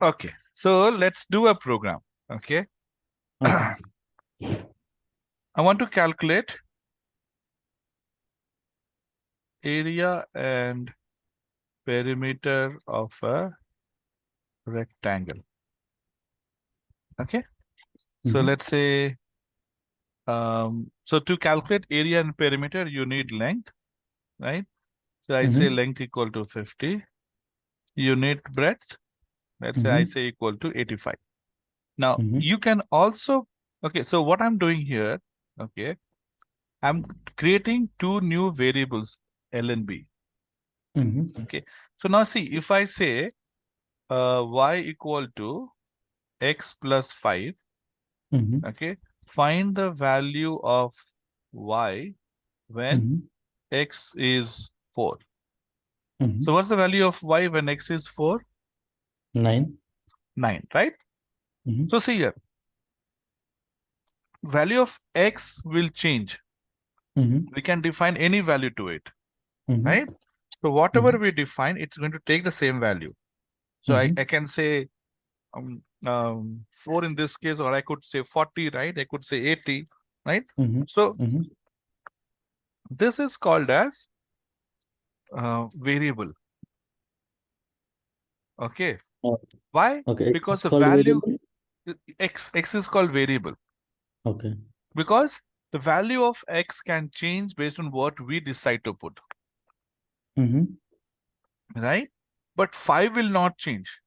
Okay, so let's do a program. Okay, Okay. I want to calculate area and perimeter of a rectangle. Okay, so Mm-hmm. let's say, so to calculate area and perimeter, you need length, right? So I say Mm-hmm. length equal to 50. You need breadth. Let's say I Mm-hmm. say equal to 85. Now Mm-hmm. you can also, okay, so what I'm doing here, okay, I'm creating two new variables, L and B. Mm-hmm. Okay, so now see, if I say y equal to x plus 5, Mm-hmm. okay, find the value of y when Mm-hmm. x is 4. Mm-hmm. So what's the value of y when x is 4? 9. 9, right? Mm-hmm. So see here, value of x will change. Mm-hmm. We can define any value to it, Mm-hmm. right? So whatever we define, it's going to take the same value. So I, Mm-hmm. I can say 4 in this case, or I could say 40, right? I could say 80, right? Mm-hmm. So Mm-hmm. this is called as variable. Okay. Oh, Why? okay. Because It's the called value variable. x is called variable Okay. because the value of x can change based on what we decide to put, Mm-hmm. right? But 5 will not change.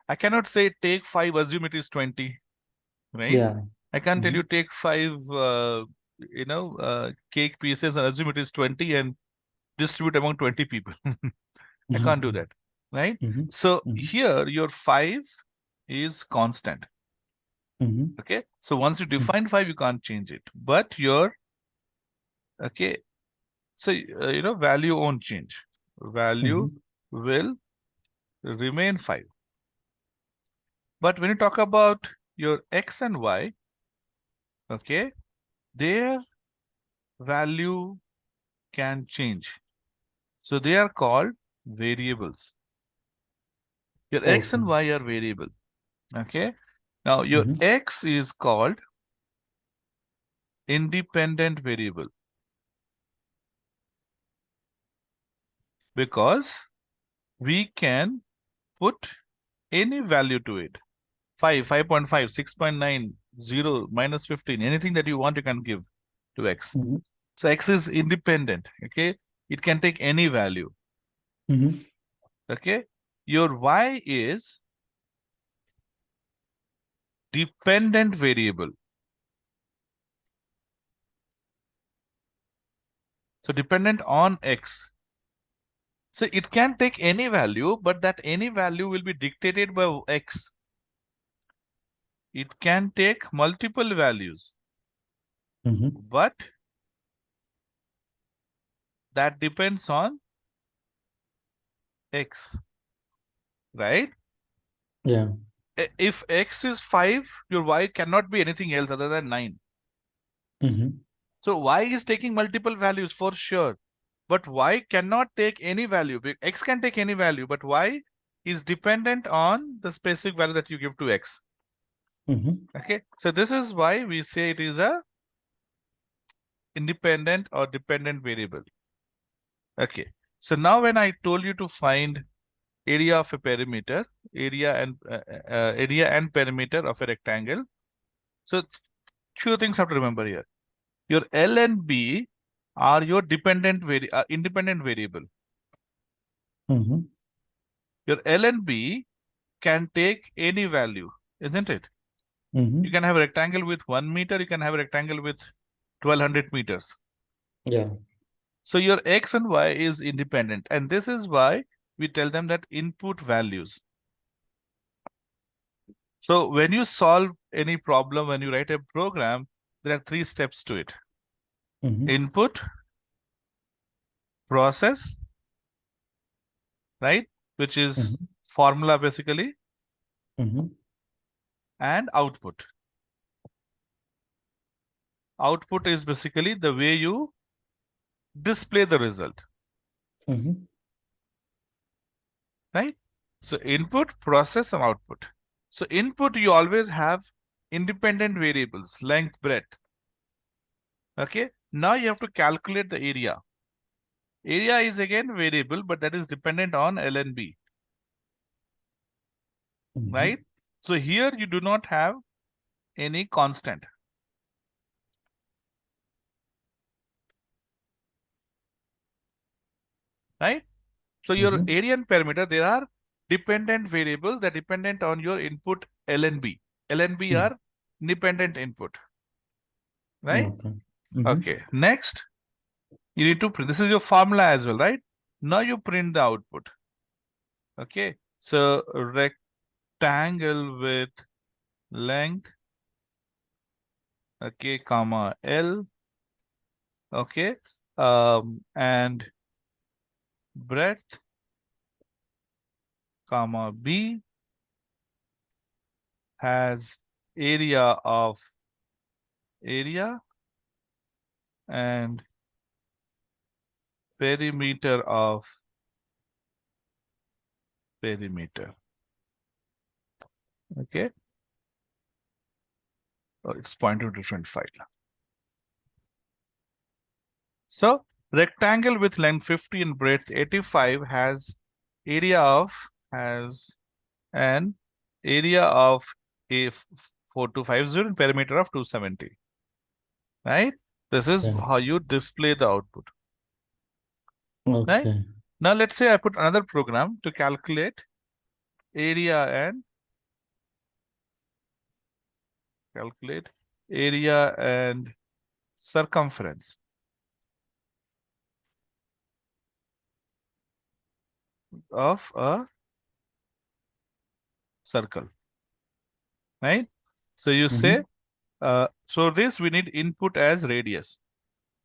I cannot say take 5, assume it is 20, right? Yeah. I can't tell Mm-hmm. you take 5, cake pieces and assume it is 20 and distribute among 20 people. I can't do Mm-hmm. that, right? Mm-hmm. So Mm-hmm. here your 5 is constant. Mm-hmm. Okay. So once you define 5, you can't change it. But your, okay, so value won't change. Value Mm-hmm. will remain 5. But when you talk about your x and y, okay, their value can change. So they are called variables. Your x Okay. and y are variable. Okay. Now your Mm-hmm. x is called independent variable because we can put any value to it. 5, 5.5, 6.9, 0, minus 15, anything that you want, you can give to x. Mm-hmm. So x is independent. Okay. It can take any value. Mm-hmm. Okay. Your y is dependent variable. So dependent on x. So it can take any value, but that any value will be dictated by x. It can take multiple values, Mm-hmm. but that depends on x, right? Yeah. If x is 5, your y cannot be anything else other than 9. Mm-hmm. So y is taking multiple values for sure, but y cannot take any value. X can take any value, but y is dependent on the specific value that you give to x. Mm-hmm. Okay, so this is why we say it is a independent or dependent variable. Okay, so now when I told you to find area of a perimeter, area and perimeter of a rectangle, so few things have to remember here. Your L and B are your independent variable. Mm-hmm. Your L and B can take any value, isn't it? You Mm-hmm. can have a rectangle with 1 meter, you can have a rectangle with 1200 meters. Yeah. So your X and Y is independent. And this is why we tell them that input values. So when you solve any problem, when you write a program, there are 3 steps to it. Mm-hmm. Input, process, right? Which is Mm-hmm. formula basically, Mm-hmm. and output. Output is basically the way you display the result, Mm-hmm. right? So input, process, and output. So input, you always have independent variables, length, breadth. Okay. Now you have to calculate the area. Area is again variable, but that is dependent on L and B, right? So here you do not have any constant. Right? So your area and perimeter, there are dependent variables that dependent on your input L and B. L and B are independent input. Right? Okay. Next, you need to print. This is your formula as well, right? Now you print the output. Okay. So rectangle with length, okay, comma L, okay, and breadth, comma B, has area and perimeter of perimeter. Okay. Oh, it's pointing to different file. So rectangle with length 50 and breadth 85 has an area of a 4250 and perimeter of 270. Right? This is how you display the output. Right? Now let's say I put another program to calculate area and circumference of a circle. Right? So you say, so this we need input as radius.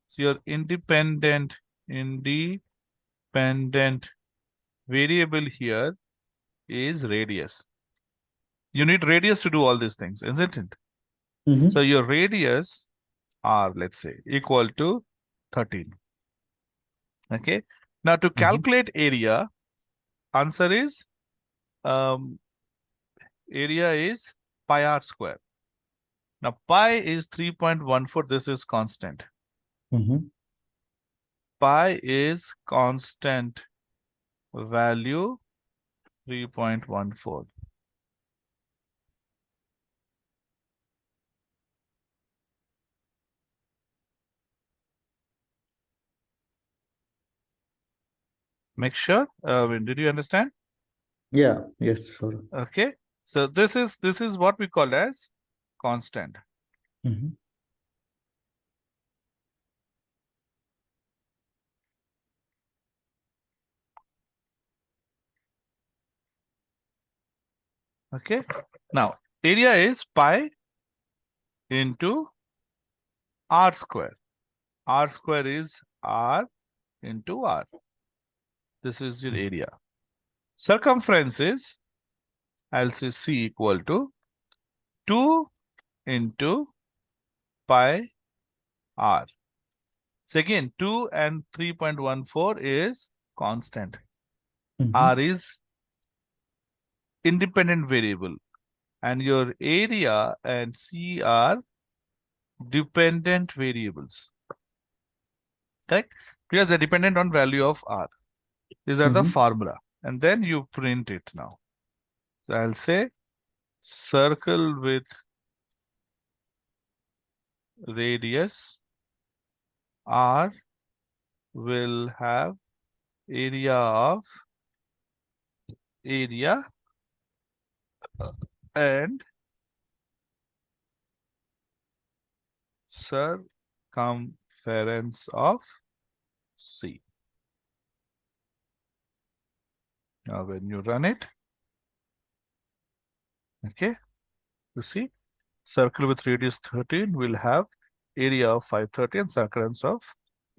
So your independent variable here is radius. You need radius to do all these things, isn't it? So your radius R, let's say, equal to 13. Okay. Now to calculate area, answer is area is pi r square. Now pi is 3.14. This is constant. Pi is constant value 3.14. Make sure. Did you understand? Yeah. Yes, sir. Okay. So this is what we call as constant. Okay. Now area is pi into r square. R square is r into r. This is your area. Circumference is, I'll say C equal to 2 into pi r. So again, 2 and 3.14 is constant. R is independent variable. And your area and C are dependent variables. Correct? Because they're dependent on value of R. These are the formula. And then you print it now. So I'll say circle with radius R will have area and circumference of C. Now when you run it, okay, you see circle with radius 13 will have area of 530 and circumference of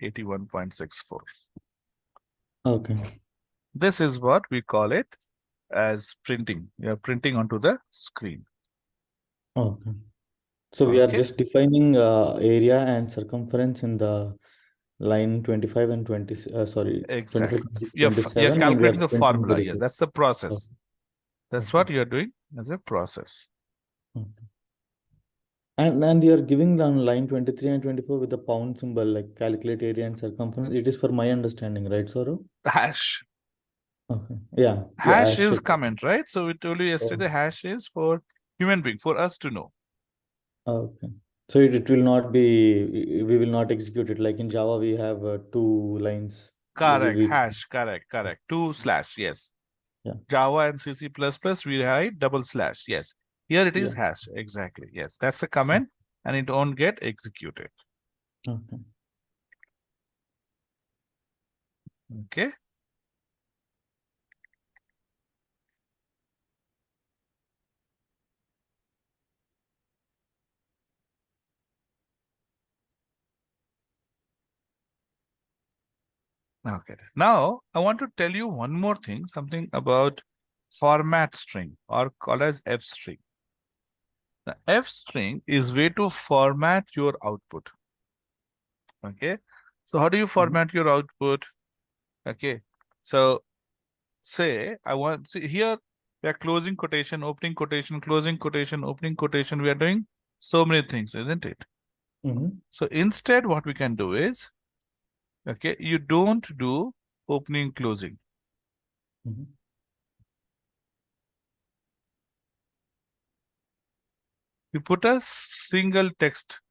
81.64. Okay. This is what we call it as printing. You are printing onto the screen. Okay. So we are just defining area and circumference in the line 25 and 20, sorry, Exactly. 25, You're 27, and we are calculating the printing the formula. Yeah, result. that's the process. That's Okay. what you are doing as a process. Okay. And you are giving on line 23 and 24 with the pound symbol, like calculate area and circumference. It is for my understanding, right, Saurav? Hash. Okay. Yeah. Yeah. Hash As is check. comment, right? So we told you Oh, yesterday, hash is for human being, for us to know. okay. So it will not be, we will not execute it. Like in Java, we have two lines. Correct. We, Hash. Correct. Two slash. Yes. yeah. Java and C++, we have double slash. Yes. Here it is Yeah. hash. Exactly. Yes. That's the comment and it won't get executed. Okay. Okay. Okay. Now I want to tell you one more thing, something about format string or called as F string. The F string is way to format your output. Okay. So how do you Mhm. format your output? Okay. So say I want, see here we are closing quotation, opening quotation, closing quotation, opening quotation. We are doing so many things, isn't it? Mhm. So instead, what we can do is, okay, you don't do opening, closing. Mhm. You put a single text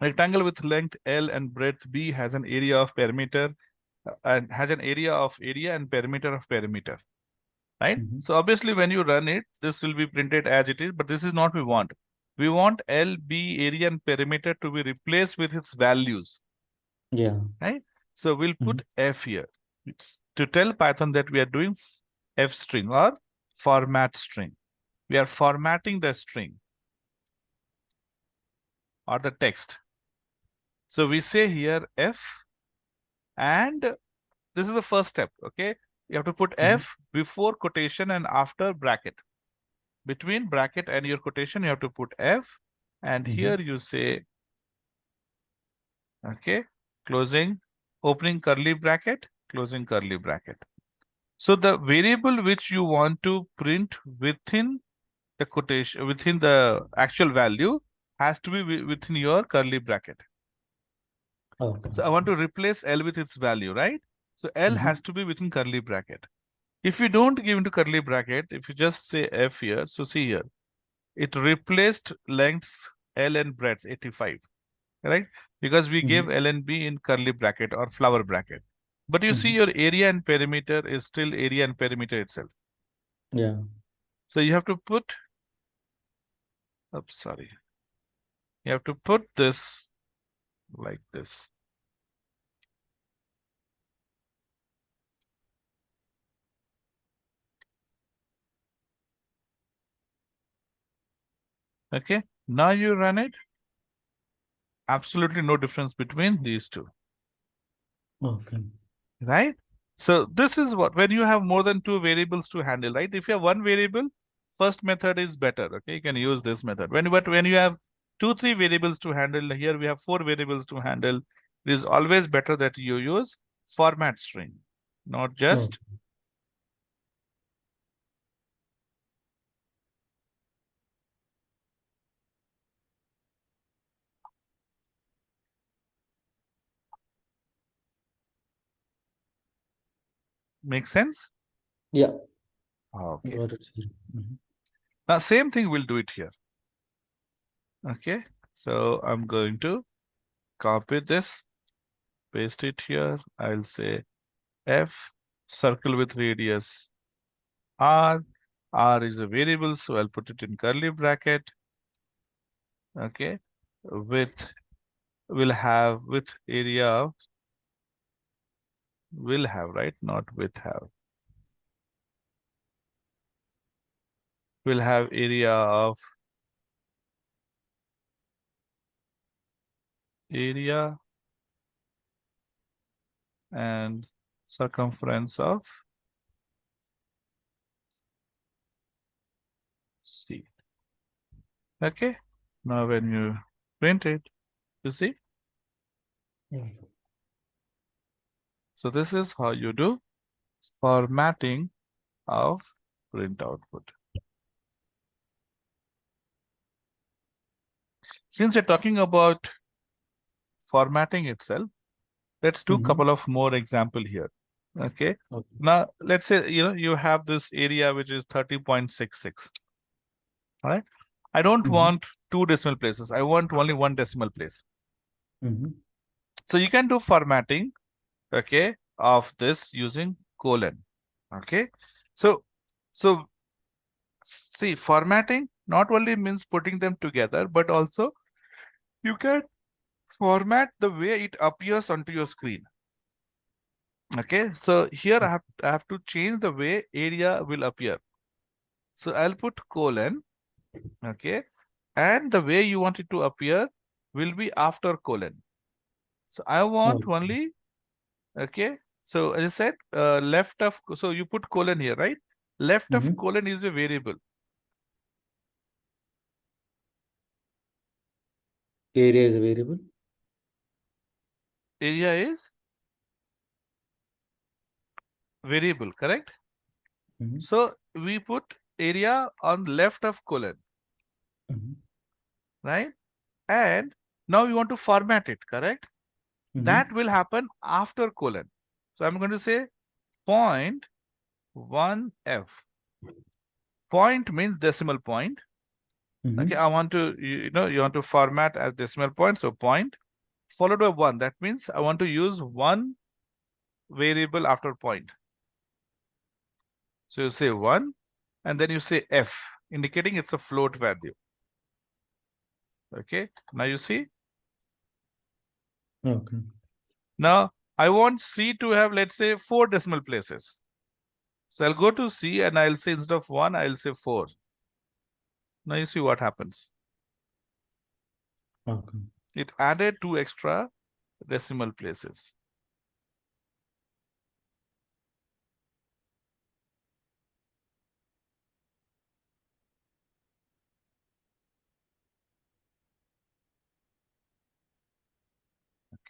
rectangle with length L and breadth B has an area of perimeter and has an area of area and perimeter of perimeter, right? Mhm. So obviously when you run it, this will be printed as it is, but this is not we want. We want L, B, area and perimeter to be replaced with its values, Yeah. right? So we'll Mhm. put F here. It's to tell Python that we are doing F string or format string. We are formatting the string or the text. So we say here F, and this is the first step, okay? You have to put Mhm. F before quotation and after bracket. Between bracket and your quotation, you have to put F, and Mhm. here you say, okay, closing, opening curly bracket, closing curly bracket. So the variable which you want to print within the quotation, within the actual value, has to be within your curly bracket. Okay. So I want to replace L with its value, right? So L has Mhm. to be within curly bracket. If you don't give into curly bracket, if you just say F here, so see here, it replaced length L and breadth 85, right? Because we gave Mhm. L and B in curly bracket or flower bracket. But you see Mhm. your area and perimeter is still area and perimeter itself. Yeah. So you have to put, oops, sorry. You have to put this like this. Okay. Now you run it. Absolutely no difference between these two, Okay. right? So this is what, when you have more than two variables to handle, right? If you have one variable, first method is better. Okay, you can use this method. But when you have two, three variables to handle, here we have four variables to handle. It is always better that you use format string, not Oh, just. Make sense? yeah. Okay. Got it. Mhm. Now same thing, we'll do it here. Okay. So I'm going to copy this, paste it here. I'll say F, circle with radius R. R is a variable, so I'll put it in curly bracket. Okay. With, will have, with area, will have, right? Not with have. Will have area of, area and circumference of C. Okay. Now when you print it, you see Yeah. So this is how you do formatting of print output. Since we're talking about formatting itself, let's do a Mm-hmm. couple of more example here. Okay. Okay. Now let's say you have this area which is 30.66. Right? I don't Mm-hmm. want two decimal places. I want only one decimal place. Mm-hmm. So you can do formatting, okay, of this using colon. Okay. So so see, formatting not only means putting them together, but also you can format the way it appears onto your screen. Okay, so here I have to change the way area will appear. So I'll put colon, okay, and the way you want it to appear will be after colon. So I want Okay. only, okay, so as I said, left of, so you put colon here, right? Left of Mm-hmm. colon is a variable. Area is a variable. Area is variable, correct? Mm-hmm. So we put area on left of colon, Mm-hmm. right? And now we want to format it, correct? Mm-hmm. That will happen after colon. So I'm going to say 0.1f. Point means decimal point. Okay, Mm-hmm. I want to, you want to format as decimal point. So point followed by 1. That means I want to use one variable after point. So you say 1 and then you say f, indicating it's a float value. Okay, now you see. Okay. Now I want C to have, let's say, 4 decimal places. So I'll go to C and I'll say instead of 1, I'll say 4. Now you see what happens. Okay. It added 2 extra decimal places.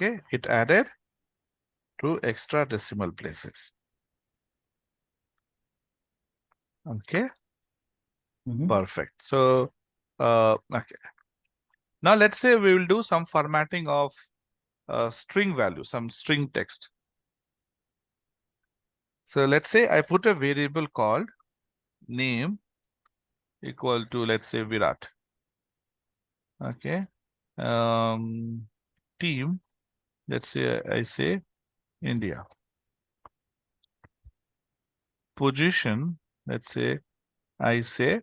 Okay, it added 2 extra decimal places. Okay, Mm-hmm. perfect. So, okay. Now let's say we will do some formatting of string value, some string text. So let's say I put a variable called name equal to, let's say, Virat. Okay. Team, let's say I say India. Position, let's say I say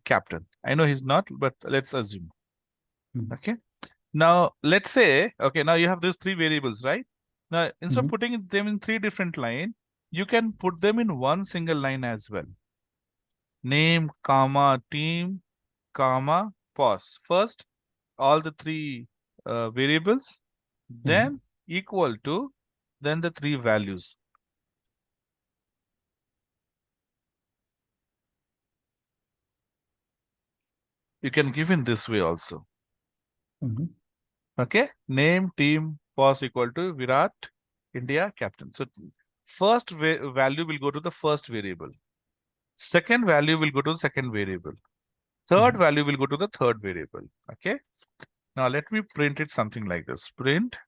captain. I know he's not, but let's assume. Mm-hmm. Okay. Now let's say, okay, now you have these 3 variables, right? Now instead of Mm-hmm. putting them in 3 different lines, you can put them in one single line as well. Name, comma, team, comma, pause. First, all the 3 variables, Mm-hmm. then equal to, then the 3 values. You can give in this way also. Mm-hmm. Okay, name, team, pause equal to Virat, India, captain. So first value will go to the first variable. Second value will go to the second variable. Third Mm-hmm. value will go to the third variable. Okay. Now let me print it something like this. Print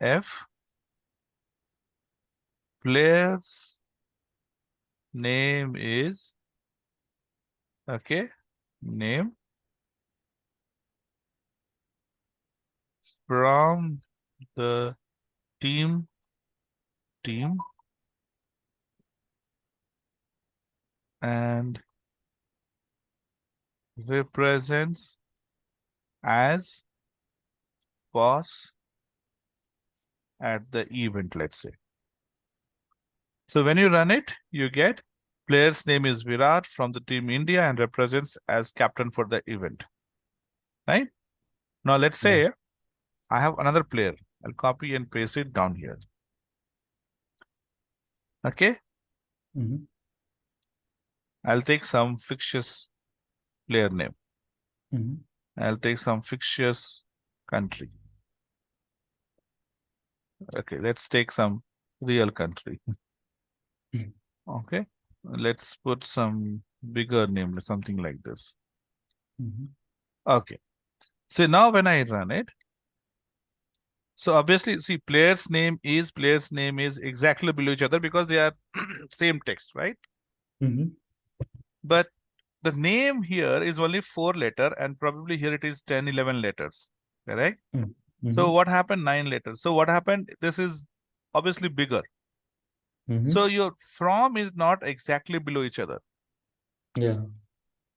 f player's name is, okay, name from the team and represents as boss at the event, let's say. So when you run it, you get player's name is Virat from the team India and represents as captain for the event. Right? Now let's Yeah. say I have another player. I'll copy and paste it down here. Okay. Mm-hmm. I'll take some fictitious player name. Mm-hmm. I'll take some fictitious country. Okay, let's take some real country. Okay, let's put some bigger name, something like this. Okay, so now when I run it, so obviously, see, player's name is exactly below each other because they are same text, right? But the name here is only 4 letter, and probably here it is 10, 11 letters, correct? So what happened? 9 letters. So what happened? This is obviously bigger. So your from is not exactly below each other, Yeah.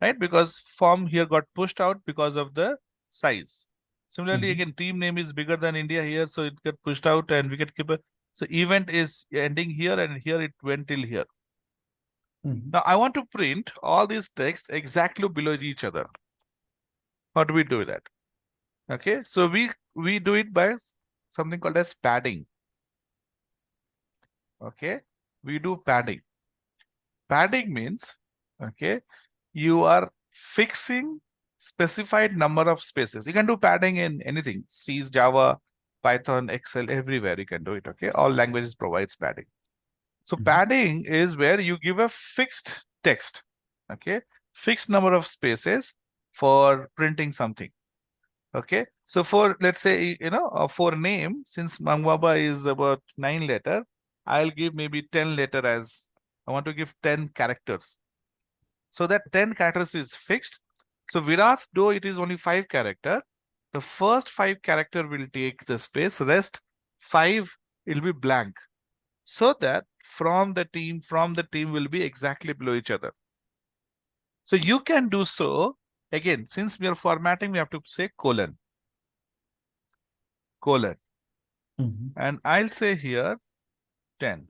right? Because from here got pushed out because of the size. Similarly, again, team name is bigger than India here, so it got pushed out and wicket keeper. So event is ending here, and here it went till here. Now I want to print all these text exactly below each other. How do we do that? Okay, so we do it by something called as padding. Okay, we do padding. Padding means, okay, you are fixing specified number of spaces. You can do padding in anything, C, Java, Python, Excel, everywhere you can do it. Okay, all languages provides padding. So padding is where you give a fixed text, okay, fixed number of spaces for printing something. Okay, so for, let's say, for name, since Mangwaba is about 9 letter, I'll give maybe 10 letter as I want to give 10 characters. So that 10 characters is fixed. So Virat, though it is only 5 character, the first 5 character will take the space, rest 5 will be blank. So that from the team will be exactly below each other. So you can do so, again, since we are formatting, we have to say colon. And I'll say here 10.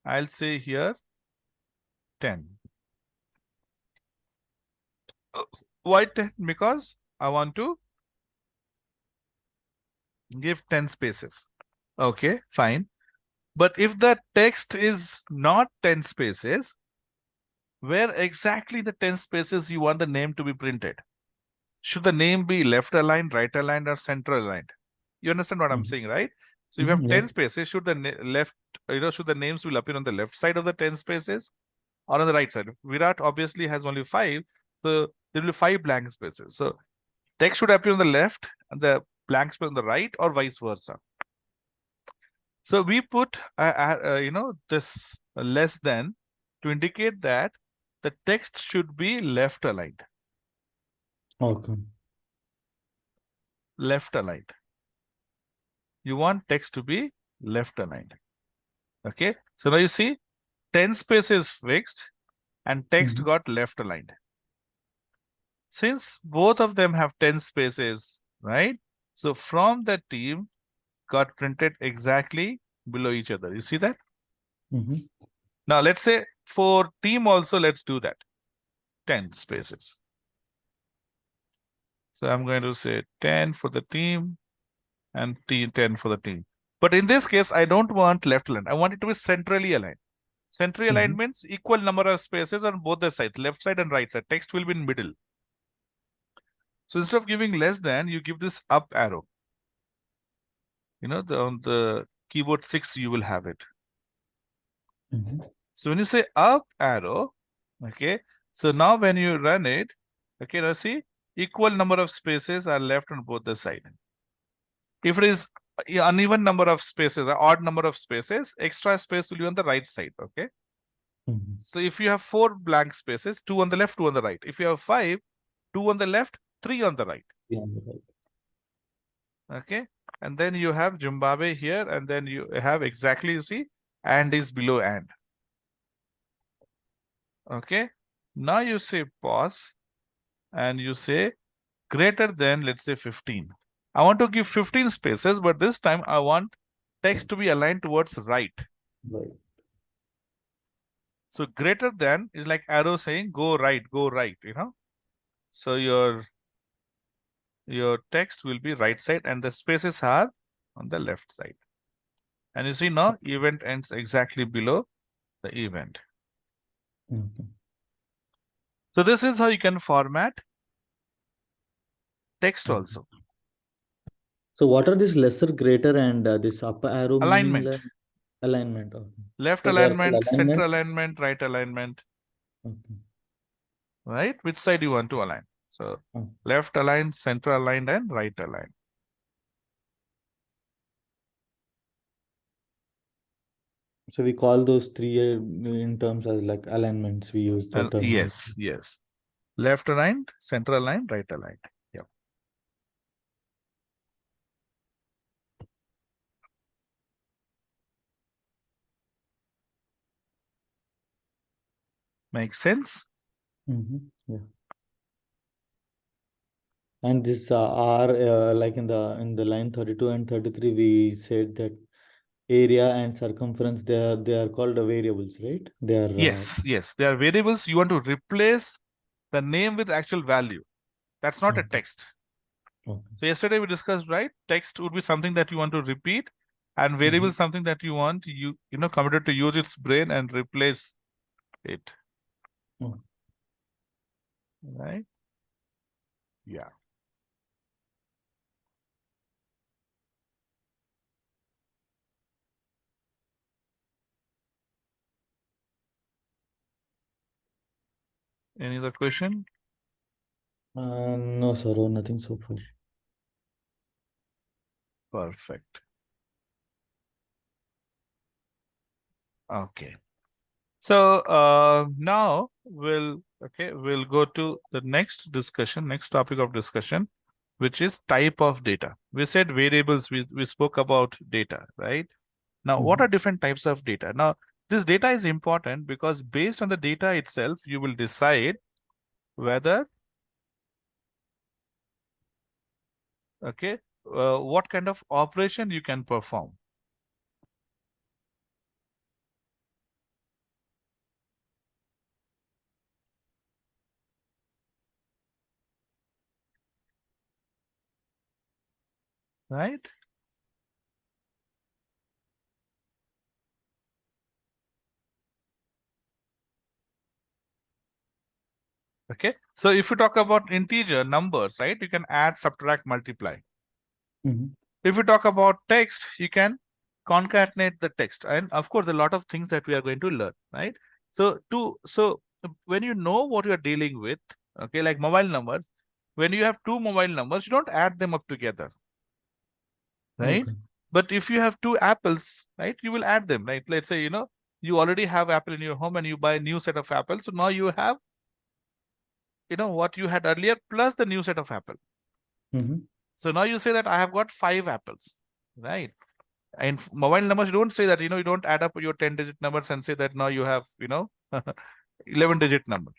I'll say here 10. Why 10? Because I want to give 10 spaces. Okay, fine. But if the text is not 10 spaces, where exactly the 10 spaces you want the name to be printed? Should the name be left aligned, right aligned, or center aligned? You understand what I'm saying, right? So you have 10 spaces. Should the should the names will appear on the left side of the 10 spaces or on the right side? Virat obviously has only 5, so there will be 5 blank spaces. So text should appear on the left and the blank space on the right, or vice versa. So we put this less than to indicate that the text should be left aligned. Okay. Left aligned. You want text to be left aligned. Okay. So now you see 10 spaces fixed and text got left aligned. Since both of them have 10 spaces, right? So from the team got printed exactly below each other. You see that? Now let's say for team also, let's do that. 10 spaces. So I'm going to say 10 for the team and 10 for the team. But in this case, I don't want left aligned. I want it to be centrally aligned. Centrally aligned means equal number of spaces on both the sides, left side and right side. Text will be in middle. So instead of giving less than, you give this up arrow. On the keyboard 6, you will have it. So when you say up arrow, okay, so now when you run it, okay, now see, equal number of spaces are left on both the sides. If it is uneven number of spaces, or odd number of spaces, extra space will be on the right side, okay? So if you have 4 blank spaces, 2 on the left, 2 on the right. If you have 5, 2 on the left, 3 on the right. Okay, and then you have Zimbabwe here, and then you have exactly, you see, and is below and. Okay, now you say pause, and you say greater than, let's say 15. I want to give 15 spaces, but this time I want text to be aligned towards right. So greater than is like arrow saying go right, So your text will be right side and the spaces are on the left side. And you see now event ends exactly below the event. So this is how you can format text also. So what are this lesser, greater, and this up arrow meaning Alignment. alignment? Okay. Left So they are called alignment, center alignments. alignment, right alignment, Okay. right? Which side you want to align? So Oh. left aligned, center aligned, and right aligned. So we call those three in terms as like alignments. We use the terminology. Yes, yes. Left aligned, center aligned, right aligned. Yeah. Makes sense? Yeah. And this R, like in the line 32 and 33, we said that area and circumference, they are called variables, right? They are Yes, yes. They are variables. You want to replace the name with actual value. That's not a okay. text. Okay. So yesterday we discussed, right? Text would be something that you want to repeat, and variable is something that you want computer to use its brain and replace it. Oh. Right? Yeah. Any other question? No, sir, nothing so far. Perfect. Okay. So now we'll go to the next discussion, next topic of discussion, which is type of data. We said variables, we spoke about data, right? Now, what are different types of data? Now, this data is important because based on the data itself, you will decide whether, what kind of operation you can perform. Right? Okay. So if you talk about integer numbers, right, you can add, subtract, multiply. If you talk about text, you can concatenate the text. And of course, a lot of things that we are going to learn, right? So when you know what you're dealing with, okay, like mobile numbers, when you have two mobile numbers, you don't add them up together, right? Okay. But if you have two apples, right, you will add them, right? Let's say, you already have apple in your home and you buy a new set of apples. So now you have, what you had earlier plus the new set of apple. So now you say that I have got 5 apples, right? And mobile numbers, you don't say that, you don't add up your 10-digit numbers and say that now you have, 11-digit number,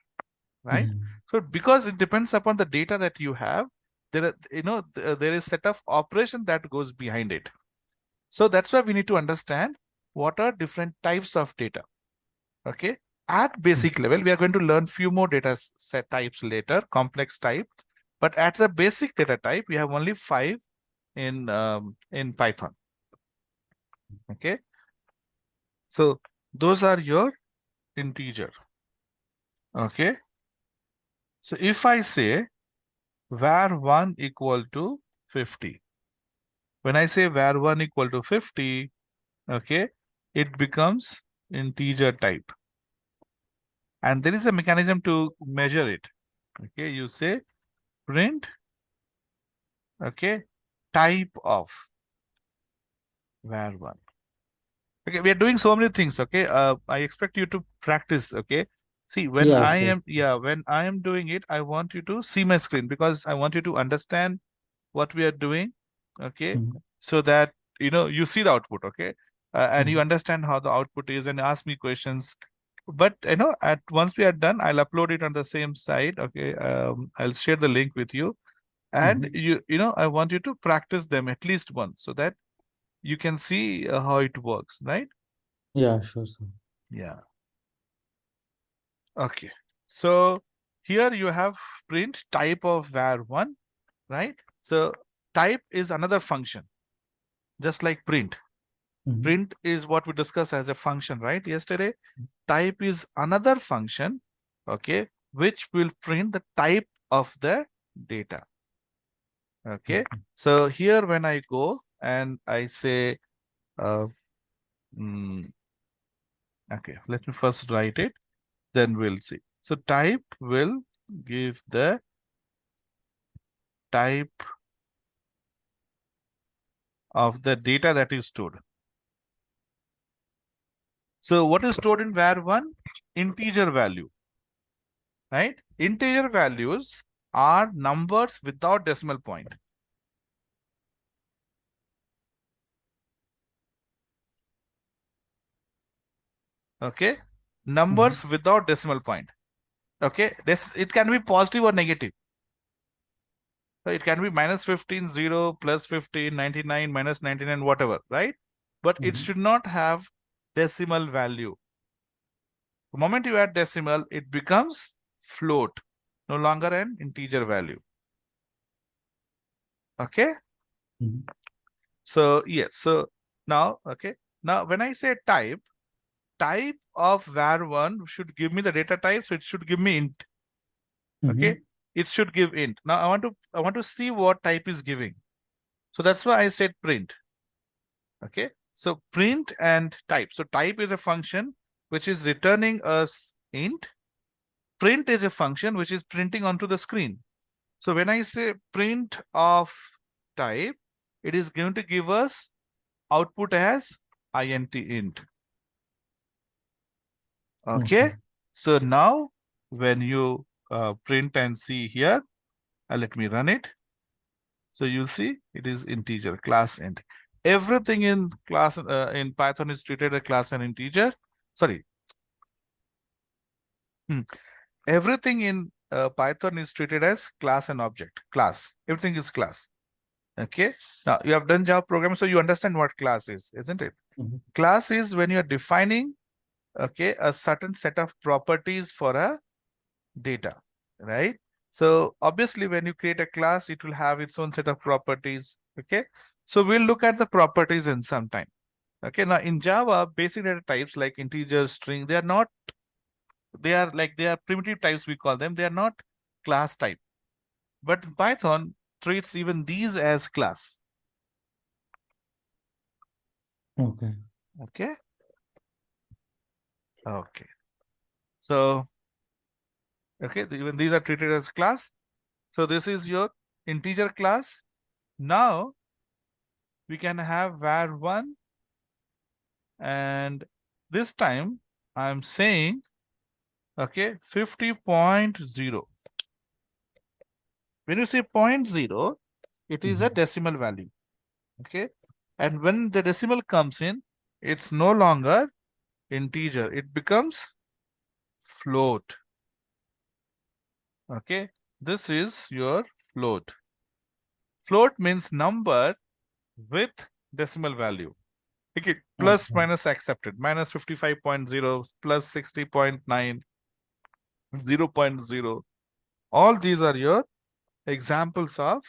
right? So because it depends upon the data that you have, there is set of operation that goes behind it. So that's why we need to understand what are different types of data. Okay. At basic level, we are going to learn few more data set types later, complex type. But at the basic data type, we have only 5 in Python. Okay. So those are your integer. Okay. So if I say var1 equal to 50, when I say var1 equal to 50, okay, it becomes integer type. And there is a mechanism to measure it. Okay, you say print, okay, type of var1. Okay, we are doing so many things. Okay, I expect you to practice. Okay, see when Yeah, I sure. am doing it, I want you to see my screen because I want you to understand what we are doing. Okay, so that you see the output. Okay, and you understand how the output is and ask me questions. But at once we are done, I'll upload it on the same site. Okay, I'll share the link with you, and I want you to practice them at least once so that you can see how it works, right? Yeah, sure, sir. Yeah. Okay. So here you have print type of var1, right? So type is another function, just like print. Print is what we discussed as a function, right? Yesterday, type is another function, okay, which will print the type of the data. Okay. So here when I go and I say, uh, okay, let me first write it, then we'll see. So type will give the type of the data that is stored. So what is stored in var1? Integer value, right? Integer values are numbers without decimal point. Okay, numbers without decimal point. Okay, this, it can be positive or negative. So it can be minus 15, 0, plus 15, 99, minus 99, whatever, right? But it should not have decimal value. The moment you add decimal, it becomes float, no longer an integer value. Okay. So yes, so now, okay, now when I say type of var1 should give me the data type, so it should give me int. Okay, it should give int. Now I want to see what type is giving. So that's why I said print. Okay, so print and type. So type is a function which is returning us int. Print is a function which is printing onto the screen. So when I say print of type, it is going to give us output as int. Okay. So now when you print and see here, let me run it. So you'll see it is integer, class int. Everything in class in Python is treated as class and integer. Sorry. Everything in Python is treated as class and object. Class. Everything is class. Okay. Now you have done Java programming, so you understand what class is, isn't it? Class is when you are defining, okay, a certain set of properties for a data, right? So obviously when you create a class, it will have its own set of properties. Okay. So we'll look at the properties in some time. Okay. Now in Java, basic data types like integer, string, they are primitive types, we call them. They are not class type. But Python treats even these as class. Okay. Okay. Okay. So, okay, even these are treated as class. So this is your integer class. Now we can have var1, and this time I'm saying, okay, 50.0. When you say 0.0, it is a decimal value. Okay. And when the decimal comes in, it's no longer integer, it becomes float. Okay. This is your float. Float means number with decimal value. Okay. Plus minus accepted. Minus 55.0, plus 60.9, 0.0. All these are your examples of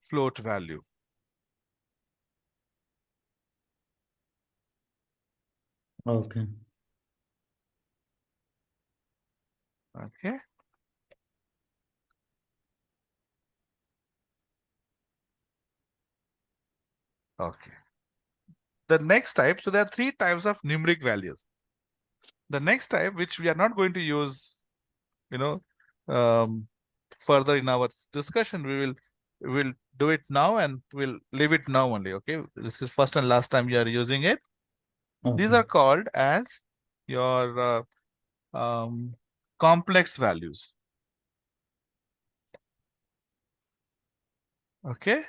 float value. Okay. Okay. Okay. The next type, so there are three types of numeric values. The next type, which we are not going to use, further in our discussion, we'll do it now and we'll leave it now only. Okay. This is first and last time you are using it. Okay. These are called as your complex values. Okay.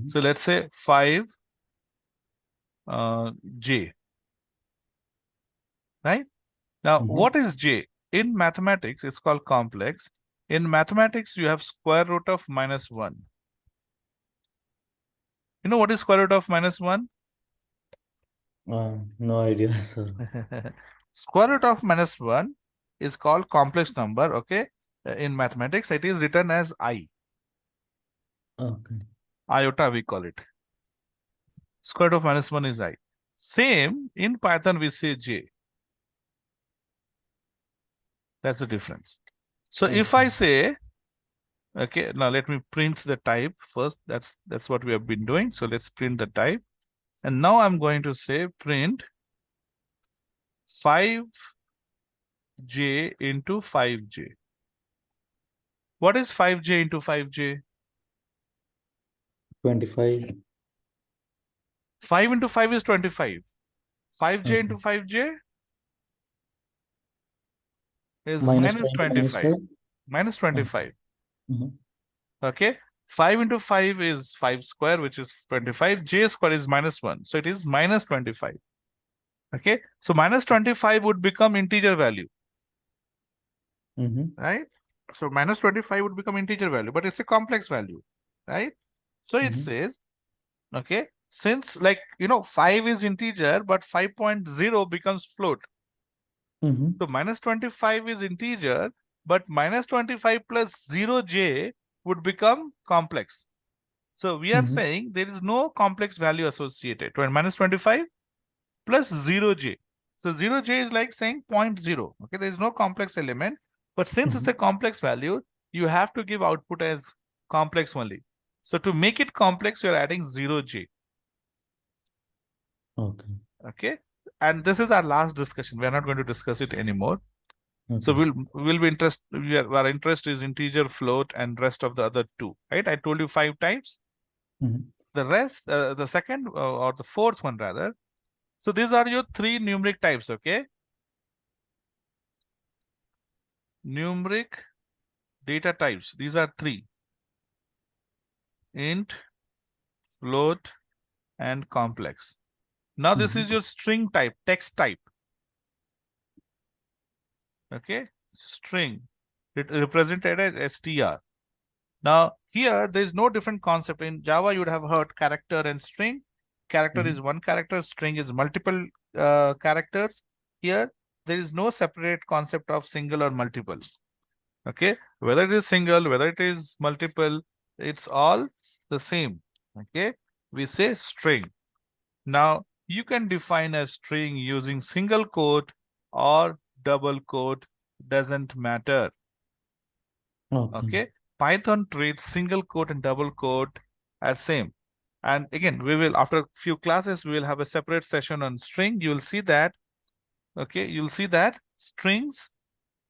So let's say 5 J. Right? Now, what is J? In mathematics, it's called complex. In mathematics, you have square root of -1. You know what is square root of -1? No idea, sir. Square root of -1 is called complex number, okay? In mathematics, it is written as I. Okay. Iota, we call it. Square root of -1 is I. Same, in Python, we say J. That's the difference. So if I say Okay, now let me print the type first. That's what we have been doing. So let's print the type. And now I'm going to say print 5j into 5j. What is 5j into 5j? 25. 5 into 5 is 25. 5j into Okay. 5j is Minus minus 5 into minus 25. 5. Minus Okay. 25. Mhm. Okay. 5 into 5 is 5 square, which is 25. J square is minus 1. So it is minus 25. Okay. So minus 25 would become integer value, Mhm. right? So minus 25 would become integer value, but it's a complex value, right? So it Mhm. says, okay, since 5 is integer, but 5.0 becomes float. Mhm. So minus 25 is integer, but minus 25 plus 0j would become complex. So we are Mhm. saying there is no complex value associated to minus 25 plus 0j. So 0j is like saying 0.0. Okay, there is no complex element, but since it's Mhm. a complex value, you have to give output as complex only. So to make it complex, you're adding 0j. Okay. Okay, and this is our last discussion. We are not going to discuss it anymore. So Okay. we'll be our interest is integer, float, and rest of the other two. Right? I told you 5 types. Mhm. The rest, the second or the fourth one rather. So these are your 3 numeric types. Okay, numeric data types. These are 3: int, float, and complex. Now this Mhm. is your string type, text type. Okay, string. It represented as str. Now, here there is no different concept. In Java, you would have heard character and string. Character is Mhm. one character, string is multiple characters. Here, there is no separate concept of single or multiple. Okay, whether it is single, whether it is multiple, it's all the same. Okay, we say string. Now, you can define a string using single quote or double quote, doesn't matter. Okay. Okay, Python treats single quote and double quote as same. And again, we will, after a few classes, we will have a separate session on string. You will see that, okay, you'll see that strings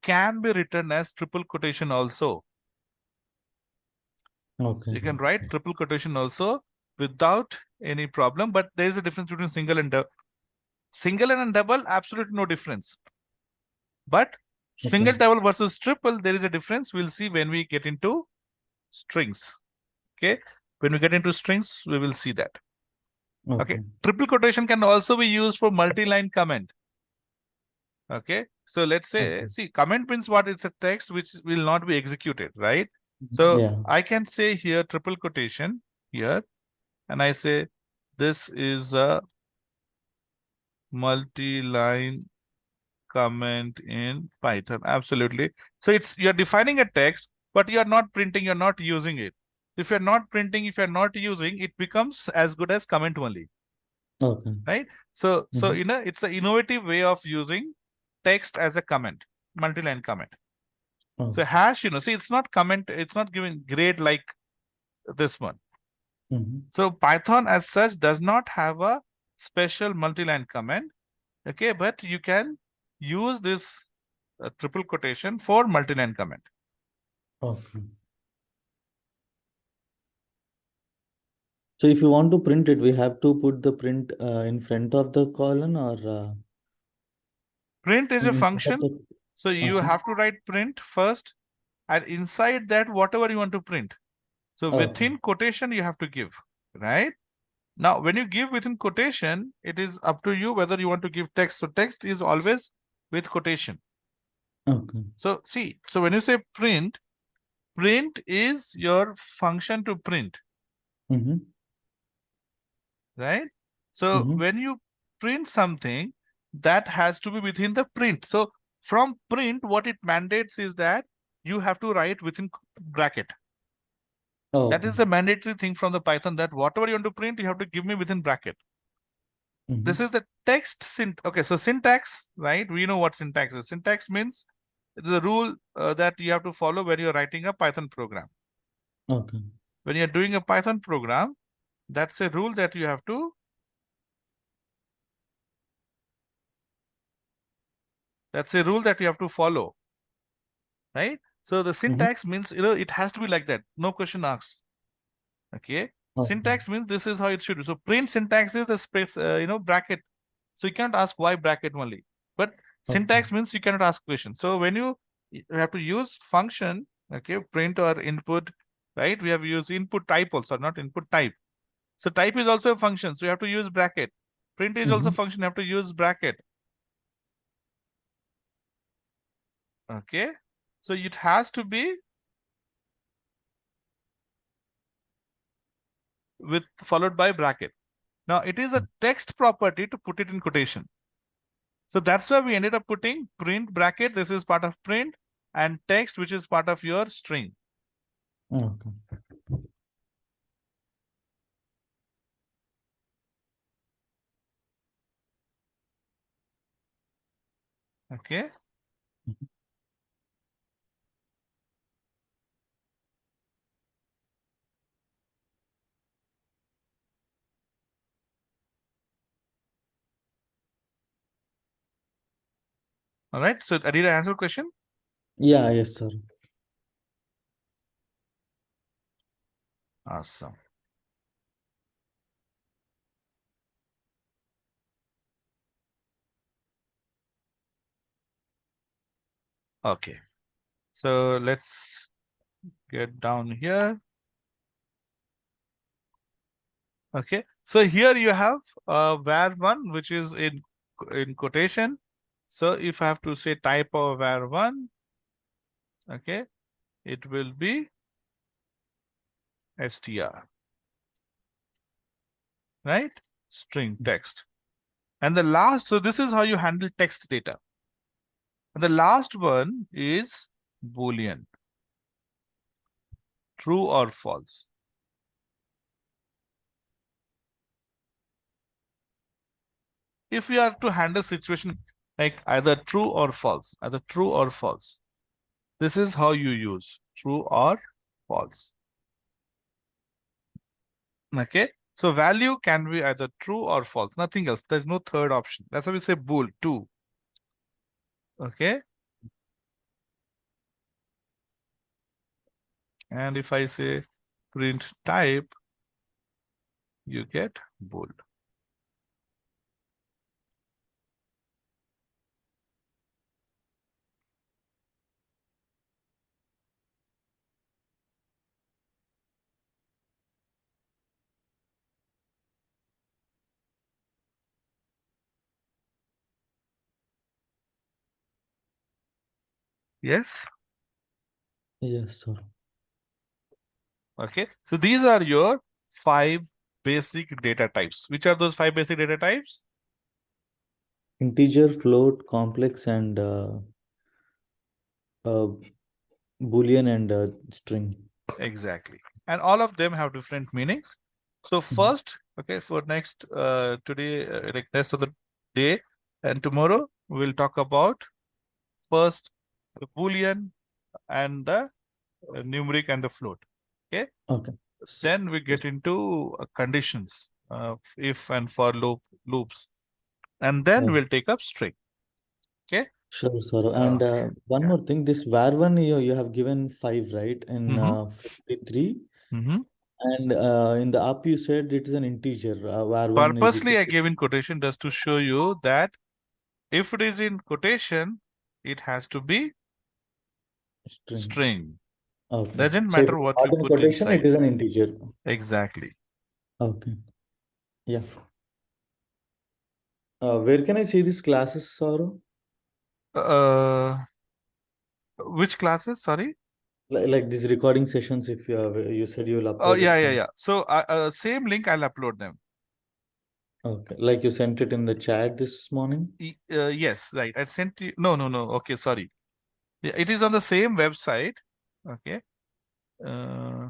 can be written as triple quotation also. Okay. You can write triple quotation also without any problem, but there is a difference between single and double, absolutely no difference. But Okay. single, double versus triple, there is a difference. We'll see when we get into strings. Okay, when we get into strings, we will see that. Okay, Okay. triple quotation can also be used for multi-line comment. Okay, so let's say, Okay. see, comment means what? It's a text which will not be executed, right? So Yeah. I can say here triple quotation here, and I say this is a multi-line comment in Python. Absolutely. So you're defining a text, but you're not printing, you're not using it. If you're not printing, if you're not using, it becomes as good as comment only. Okay. Right? So Mhm. it's an innovative way of using text as a comment, multi-line comment. So Okay. hash, see, it's not comment, it's not giving grade like this one. Mhm. So Python as such does not have a special multi-line comment. Okay, but you can use this triple quotation for multi-line comment. Okay. So if you want to print it, we have to put the print in front of the colon or Print is a in front of function. the. So you Okay. have to write print first, and inside that, whatever you want to print. So Okay. within quotation, you have to give, right? Now, when you give within quotation, it is up to you whether you want to give text. So text is always with quotation. Okay. So see, so when you say print, print is your function to print, Mm-hmm. right? So Mm-hmm. when you print something, that has to be within the print. So from print, what it mandates is that you have to write within bracket. That Okay. is the mandatory thing from the Python, that whatever you want to print, you have to give me within bracket. This Mm-hmm. is the text okay, so syntax, right? We know what syntax is. Syntax means the rule that you have to follow when you're writing a Python program. Okay. When you're doing a Python program, that's a rule that you have to follow, right? So the Mm-hmm. syntax means, it has to be like that. No question asked. Okay. Okay. Syntax means this is how it should be. So print syntax is the space, bracket. So you can't ask why bracket only. But Okay. syntax means you cannot ask questions. So when you have to use function, okay, print or input, right? We have used input type also, not input type. So type is also a function. So you have to use bracket. Print is also Mm-hmm. function. You have to use bracket. Okay. So it has to be with followed by bracket. Now it is a text property to put it in quotation. So that's why we ended up putting print bracket. This is part of print, and text, which is part of your string. Okay. Okay. All right. So did I answer the question? Yeah, yes, sir. Awesome. Okay. So let's get down here. Okay. So here you have var1, which is in quotation. So if I have to say type of var1, okay, it will be str, right? String text. And the last, so this is how you handle text data. And the last one is Boolean, true or false. If you are to handle situation like either true or false, this is how you use true or false. Okay. So value can be either true or false, nothing else. There's no third option. That's why we say bool, two. Okay. And if I say print type, you get bool. Yes. Yes, sir. Okay. So these are your 5 basic data types. Which are those 5 basic data types? Integer, float, complex, and uh, Boolean and string. Exactly. And all of them have different meanings. So Mhm. first, okay, for next today, like rest of the day and tomorrow, we'll talk about first the Boolean and the numeric and the float. Okay. Okay. Then we Yes. get into conditions, if and for loops, and then Oh, we'll take up string. Okay. sure, sir. And Okay. one Yeah. more thing, this var1 you have given 5, right? In Mm-hmm. 53. Mm-hmm. And in the up you said it is an integer. Var1 is equal Purposely, I to gave in quotation just to show you that if it is in quotation, it has to be string. string. Okay. Doesn't So if matter it's what you not in put quotation, it inside. is an integer. Exactly. Okay. Yeah. Where can I see these classes, Saurav? Uh, which classes? Sorry. Like these recording sessions, if you said you'll Oh, upload yeah, it yeah, some. yeah. So, same link, I'll upload them. Okay. Like you sent it in the chat this morning? Yes, right. I sent you. No, no, no. Okay, sorry. Yeah, it is on the same website. Okay. Uh,